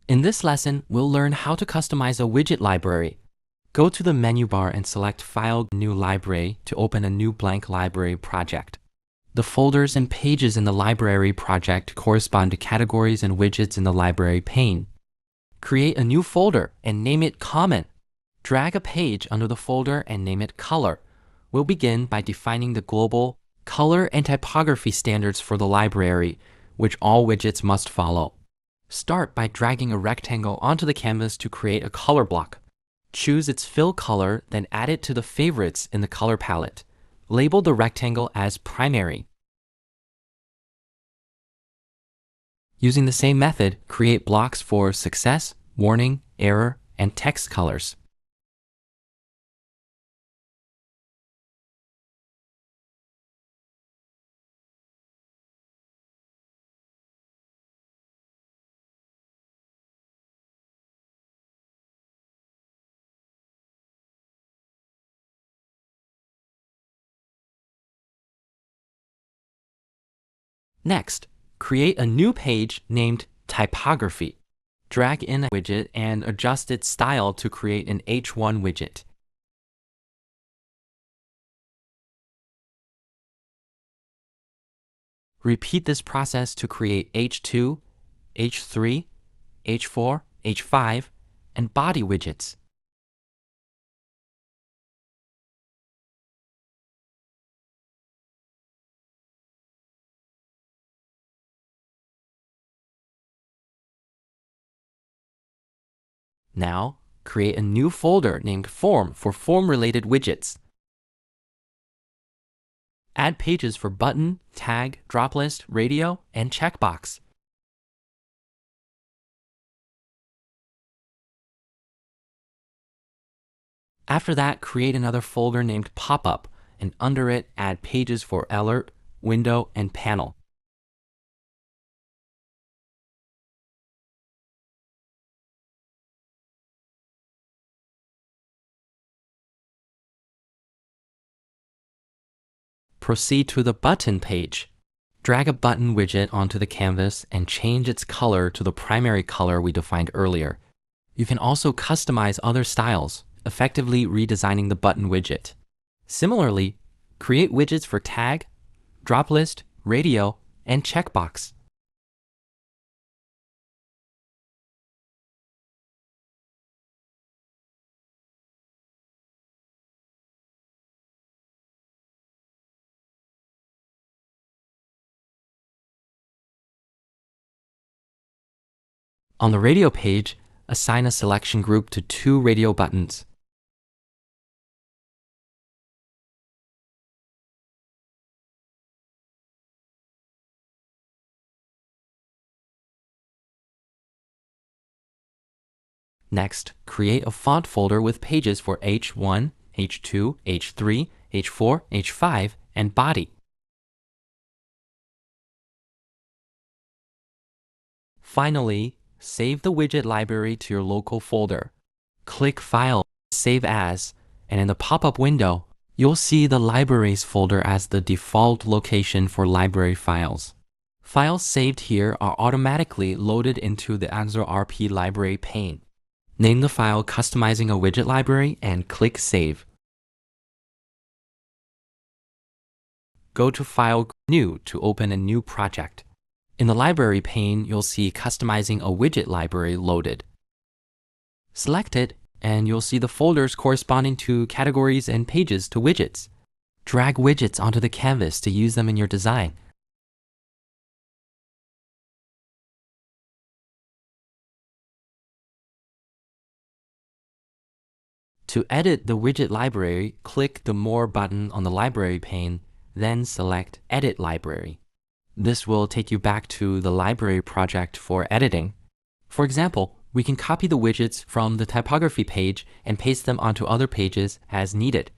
In this lesson, we'll learn how to customize a widget library. Go to the menu bar and select File, New Library to open a new blank library project. The folders and pages in the library project correspond to categories and widgets in the library pane. Create a new folder and name it Common. Drag a page under the folder and name it Color. We'll begin by defining the global Color and Typography standards for the library, which all widgets must follow. Start by dragging a rectangle onto the canvas to create a color block. Choose its fill color, then add it to the favorites in the color palette. Label the rectangle as primary. Using the same method, create blocks for success, warning, error, and text colors. Next, create a new page named Typography. Drag in a widget and adjust its style to create an H1 widget. Repeat this process to create H2, H3, H4, H5, and body widgets. Now, create a new folder named Form for form-related widgets. Add pages for button, tag, Droplist, radio, and Checkbox. After that, create another folder named Pop-up, and under it, add pages for alert, window, and panel. Proceed to the button page. Drag a button widget onto the canvas and change its color to the primary color we defined earlier. You can also customize other styles, effectively redesigning the button widget. Similarly, create widgets for tag, Droplist, radio, and Checkbox. On the radio page, assign a selection group to 2 radio buttons. Next, create a font folder with pages for H1, H2, H3, H4, H5, and body. Finally, save the widget library to your local folder. Click File, Save As, and in the pop-up window, you'll see the Libraries folder as the default location for library files. Files saved here are automatically loaded into the Axure RP library pane. Name the file Customizing a Widget Library and click Save. Go to File, New to open a new project. In the library pane, you'll see Customizing a Widget Library loaded. Select it, and you'll see the folders corresponding to categories and pages to widgets. Drag widgets onto the canvas to use them in your design. To edit the widget library, click the More button on the library pane, then select Edit Library. This will take you back to the library project for editing. For example, we can copy the widgets from the typography page and paste them onto other pages as needed.